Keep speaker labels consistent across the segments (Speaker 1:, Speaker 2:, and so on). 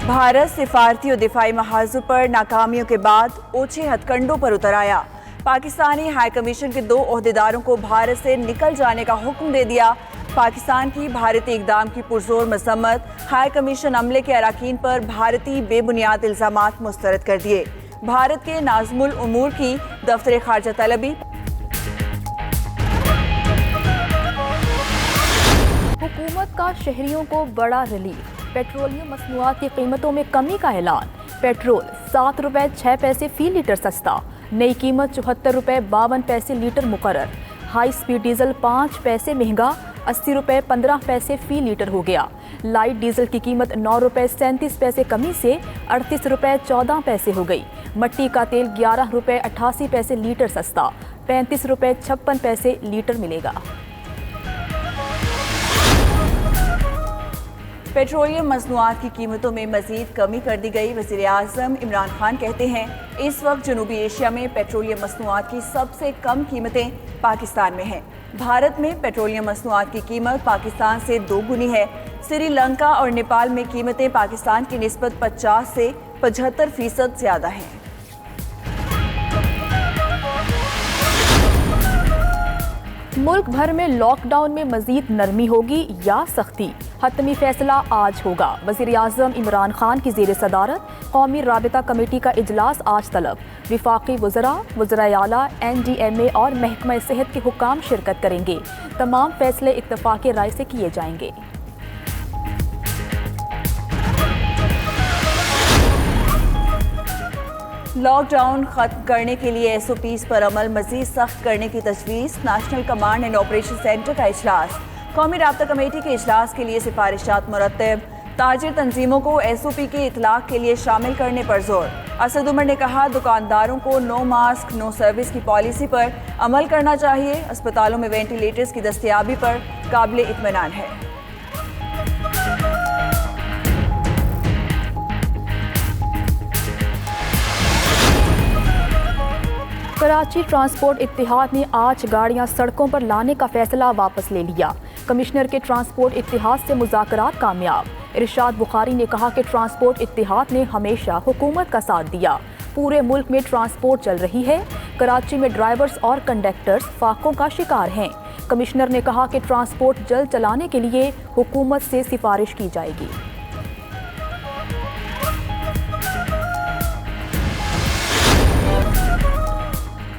Speaker 1: भारत सिफारती और दिफाई महाजों पर नाकामियों के बाद ओछे हथकंडों पर उतर आया। पाकिस्तानी हाई कमीशन के 2 ओहदेदारों को भारत से निकल जाने का हुक्म दे दिया। पाकिस्तान की भारतीय इकदाम की पुरजोर मजम्मत। हाई कमीशन अमले के अराकीन पर भारतीय बेबुनियाद इल्जामात मुस्तरद कर दिए। भारत के नाज़मुल उमूर की दफ्तर खारजा तलबी।
Speaker 2: हुकूमत का शहरियों को बड़ा रिलीफ। पेट्रोलियम मसनूआत की कीमतों में कमी का ऐलान। पेट्रोल 7 रुपये 6 पैसे फी लीटर सस्ता। नई कीमत 74 रुपये 52 पैसे लीटर मुकर्रर। हाई स्पीड डीजल 5 पैसे महंगा, 80 रुपये 15 पैसे फी लीटर हो गया। लाइट डीजल की कीमत 9 रुपये 37 पैसे कमी से 38 रुपये 14 पैसे हो गई। मट्टी का तेल 11 रुपये 88 पैसे लीटर सस्ता, 35 रुपये 56 पैसे लीटर मिलेगा।
Speaker 1: पेट्रोलियम मसनूआत की कीमतों में मजीद कमी कर दी गई। वज़ीर आज़म इमरान खान कहते हैं, इस वक्त जनूबी एशिया में पेट्रोलियम मसनूआत की सबसे कम कीमतें पाकिस्तान में हैं। भारत में पेट्रोलियम मसनूआत की कीमत पाकिस्तान से 2 गुनी है। श्रीलंका और नेपाल में कीमतें पाकिस्तान की निस्बत 50 से 75% ज़्यादा हैं।
Speaker 2: मुल्क भर में लॉकडाउन में मजीद नरमी होगी या सख्ती, हतमी फैसला आज होगा। वज़ीर आज़म इमरान खान की ज़ेर सदारत कौमी राबिता कमेटी का इजलास आज तलब। विफाकी वज़रा, वज़राए आला, NDMA और महकमा सेहत के हुक्काम शिरकत करेंगे। तमाम फैसले इत्तफ़ाक़ राय से किए जाएंगे।
Speaker 1: लॉकडाउन खत्म करने के लिए SOPs पर अमल मजीद सख्त करने की तजवीज़। National command and operation centre का इजलास। कौमी राब्ता कमेटी के इजलास के लिए सिफारिशात मुरत्तब। ताजिर तंजीमों को SOP के इतलाक़ के लिए शामिल करने पर जोर। असद उमर ने कहा, दुकानदारों को नो मास्क नो सर्विस की पॉलिसी पर अमल करना चाहिए। अस्पतालों में वेंटिलेटर्स की दस्तयाबी पर काबिल इत्मीनान है।
Speaker 2: कराची ट्रांसपोर्ट इत्तेहाद ने आज गाड़ियां सड़कों पर लाने का फैसला वापस ले लिया। कमिश्नर के ट्रांसपोर्ट इत्तेहाद से मुज़ाकरात कामयाब। इरशाद बुखारी ने कहा कि ट्रांसपोर्ट इत्तेहाद ने हमेशा हुकूमत का साथ दिया। पूरे मुल्क में ट्रांसपोर्ट चल रही है। कराची में ड्राइवर्स और कंडक्टर्स फाकों का शिकार हैं। कमिश्नर ने कहा कि ट्रांसपोर्ट जल्द चलाने के लिए हुकूमत से सिफारिश की जाएगी।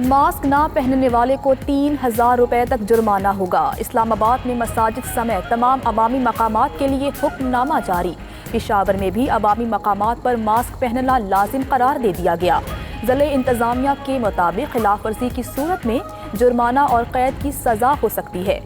Speaker 2: मास्क ना पहनने वाले को 3000 रुपए तक जुर्माना होगा। इस्लामाबाद में मसाजिद समेत तमाम अवामी मकामात के लिए हुक्मनामा जारी। पेशावर में भी अवामी मकामात पर मास्क पहनना लाजिम करार दे दिया गया। ज़िले इंतज़ामिया के मुताबिक खिलाफ वर्जी की सूरत में जुर्माना और कैद की सज़ा हो सकती है।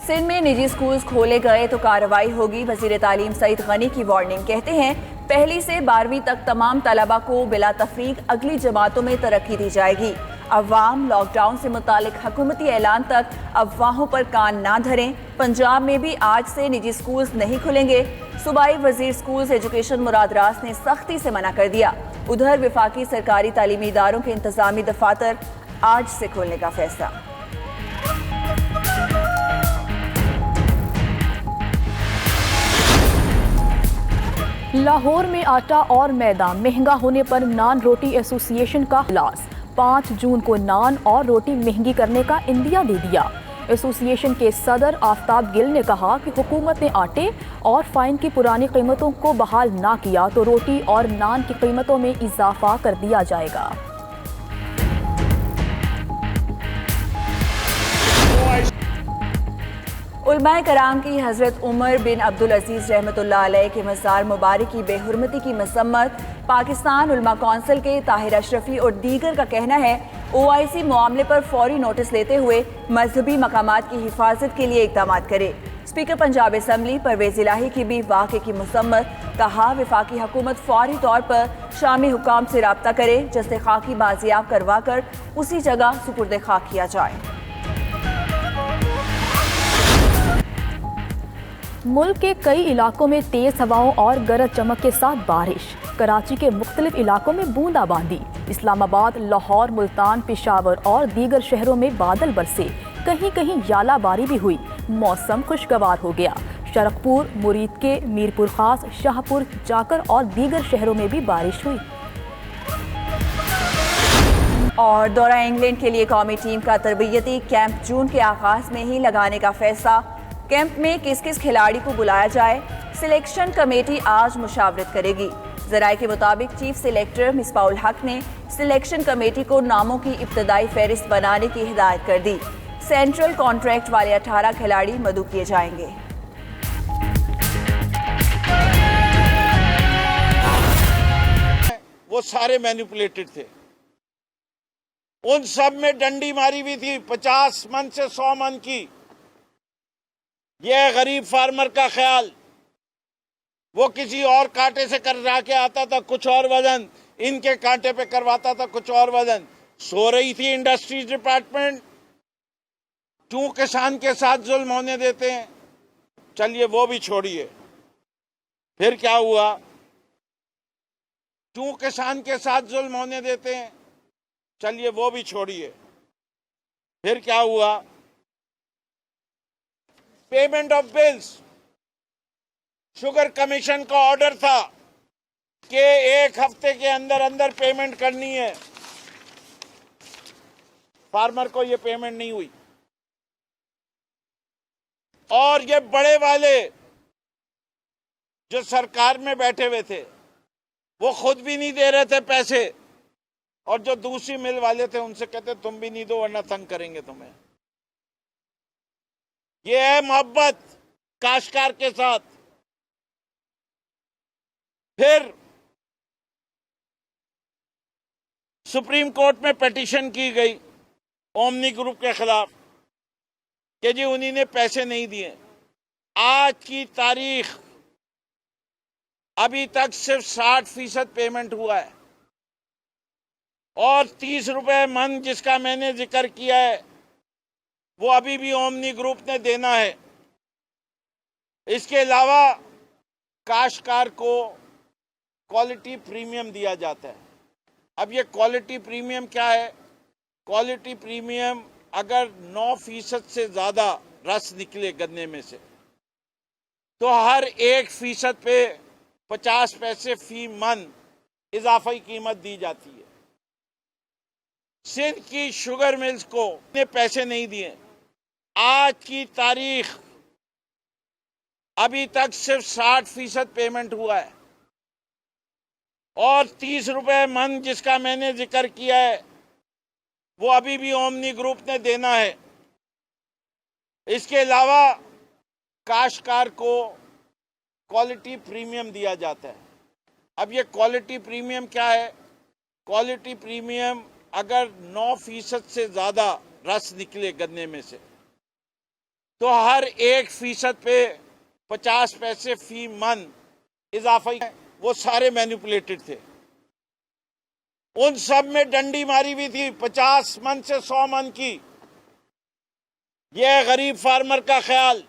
Speaker 1: सिंध में निजी स्कूल्स खोले गए तो कार्रवाई होगी। वज़ीर तालीम सईद गनी की वार्निंग। कहते हैं, पहली से 12वीं तक तमाम तलबा को बिला तफरीक अगली जमातों में तरक्की दी जाएगी। अवाम लॉकडाउन से मुतालिक हुकूमती ऐलान तक अफवाहों पर कान ना धरें। पंजाब में भी आज से निजी स्कूल्स नहीं खुलेंगे। सूबाई वजीर स्कूल्स एजुकेशन मुराद रास ने सख्ती से मना कर दिया। उधर विफाकी सरकारी तालीमी इदारों के इंतजामी दफातर आज से खोलने का फैसला।
Speaker 2: लाहौर में आटा और मैदा महंगा होने पर नान रोटी एसोसिएशन का इजलास। 5 जून को नान और रोटी महंगी करने का इंदिया दे दिया। एसोसिएशन के सदर आफ्ताब गिल ने कहा कि हुकूमत ने आटे और फाइन की पुरानी कीमतों को बहाल ना किया तो रोटी और नान की कीमतों में इजाफा कर दिया जाएगा।
Speaker 1: उलमाए कराम की हज़रत उमर बिन अब्दुल अजीज़ रहमतुल्लाह अलैह के मज़ार मुबारक की बेहुरमती की मसम्मत। पाकिस्तान उलमा कौंसिल के ताहिर अशरफी और दीगर का कहना है, OIC मामले पर फौरी नोटिस लेते हुए मजहबी मकामात की हिफाजत के लिए इक़दाम करे। स्पीकर पंजाब असम्बली परवेज़ इलाही की भी वाक़े की मसम्मत। कहा, वफाकी हुकूमत फौरी तौर पर शामी हुकाम से रब्ता करे, जस्ते खाकी बाजियाब करवा कर उसी जगह सुपुर्द खाक किया जाए।
Speaker 2: मुल्क के कई इलाकों में तेज हवाओं और गरज चमक के साथ बारिश। कराची के मुख्तलिफ इलाकों में बूंदाबांदी। इस्लामाबाद, लाहौर, मुल्तान, पेशावर और दीगर शहरों में बादल बरसे। कहीं कहीं यालाबारी भी हुई। मौसम खुशगवार हो गया। शरकपुर, मुरीद के, मीरपुर खास, शाहपुर, जाकर और दीगर शहरों में भी बारिश हुई।
Speaker 1: और दौरा इंग्लैंड के लिए कौमी टीम का तरबियती कैंप जून के आगाज में ही लगाने का फैसला। कैंप में किस किस खिलाड़ी को बुलाया जाए, सिलेक्शन कमेटी आज मुशावरत करेगी। जराये के मुताबिक चीफ सिलेक्टर मिसबाउल हक ने सिलेक्शन कमेटी को नामों की इब्तदाई फहरिस्त बनाने की हिदायत कर दी। सेंट्रल कॉन्ट्रैक्ट वाले 18 खिलाड़ी मदऊ किए जाएंगे।
Speaker 3: वो सारे मैनिपुलेटेड थे, उन सब में डंडी मारी हुई थी 50 मन से 100 मन की। यह गरीब फार्मर का ख्याल, वो किसी और कांटे से करवा के आता था कुछ और वजन, इनके कांटे पे करवाता था कुछ और वजन। सो रही थी इंडस्ट्रीज डिपार्टमेंट, क्यों किसान के साथ जुल्म होने देते हैं। चलिए वो भी छोड़िए, फिर क्या हुआ, क्यों किसान के साथ जुल्म होने देते हैं। चलिए वो भी छोड़िए, फिर क्या हुआ, payment of bills. Sugar commission का ऑर्डर था कि 1 हफ्ते के अंदर अंदर पेमेंट करनी है। फार्मर को ये पेमेंट नहीं हुई, और ये बड़े वाले जो सरकार में बैठे हुए थे वो खुद भी नहीं दे रहे थे पैसे, और जो दूसरी मिल वाले थे उनसे कहते तुम भी नहीं दो वरना तंग करेंगे तुम्हें। ये है मोहब्बत काश्तकार के साथ। फिर सुप्रीम कोर्ट में पिटीशन की गई ओमनी ग्रुप के खिलाफ कि जी उन्हीं ने पैसे नहीं दिए। आज की तारीख अभी तक सिर्फ 60% पेमेंट हुआ है, और 30 रुपए मन जिसका मैंने जिक्र किया है वो अभी भी ओमनी ग्रुप ने देना है। इसके अलावा काश्तकार को क्वालिटी प्रीमियम दिया जाता है। अब ये क्वालिटी प्रीमियम क्या है? क्वालिटी प्रीमियम अगर 9% से ज्यादा रस निकले गन्ने में से तो हर 1% पे 50 पैसे फी मन इजाफी कीमत दी जाती है। सिंध की शुगर मिल्स को ने पैसे नहीं दिए। आज की तारीख अभी तक सिर्फ 60% पेमेंट हुआ है, और 30 रुपए मन जिसका मैंने जिक्र किया है वो अभी भी ओमनी ग्रुप ने देना है। इसके अलावा काश्तकार को क्वालिटी प्रीमियम दिया जाता है। अब ये क्वालिटी प्रीमियम क्या है? क्वालिटी प्रीमियम अगर 9% से ज्यादा रस निकले गन्ने में से तो हर 1% पे 50 पैसे फी मन इजाफी। वो सारे मैनिपुलेटेड थे, उन सब में डंडी मारी हुई थी 50 मन से 100 मन की। यह गरीब फार्मर का ख्याल,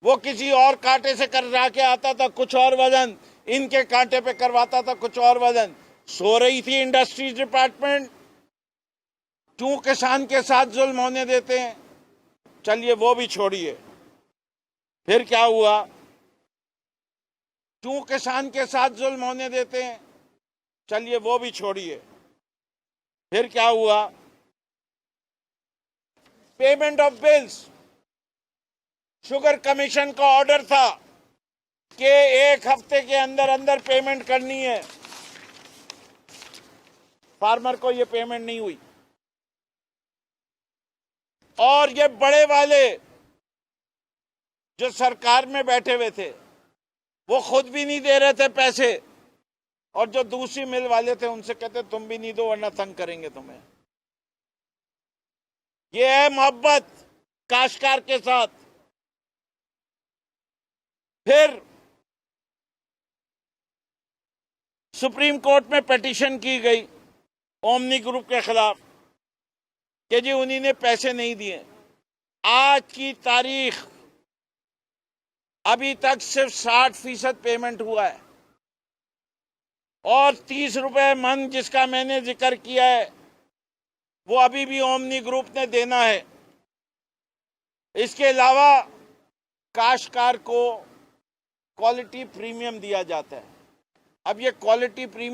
Speaker 3: वो किसी और कांटे से करवा के आता था कुछ और वजन, इनके कांटे पे करवाता था कुछ और वजन। सो रही थी इंडस्ट्रीज डिपार्टमेंट, क्यों किसान के साथ जुल्म होने देते हैं। चलिए वो भी छोड़िए, फिर क्या हुआ, क्यों किसान के साथ जुल्म होने देते हैं। चलिए वो भी छोड़िए, फिर क्या हुआ, payment of bills. Sugar commission का ऑर्डर था कि 1 हफ्ते के अंदर अंदर पेमेंट करनी है। फार्मर को ये पेमेंट नहीं हुई, और ये बड़े वाले जो सरकार में बैठे हुए थे वो खुद भी नहीं दे रहे थे पैसे, और जो दूसरी मिल वाले थे उनसे कहते तुम भी नहीं दो वरना तंग करेंगे तुम्हें। ये है मोहब्बत काश्तकार के साथ। फिर सुप्रीम कोर्ट में पिटीशन की गई ओमनी ग्रुप के खिलाफ कि जी उन्हीं ने पैसे नहीं दिए। आज की तारीख अभी तक सिर्फ 60% पेमेंट हुआ है, और 30 रुपए मन जिसका मैंने जिक्र किया है वो अभी भी ओमनी ग्रुप ने देना है। इसके अलावा काश्तकार को क्वालिटी प्रीमियम दिया जाता है। अब ये क्वालिटी प्रीमियम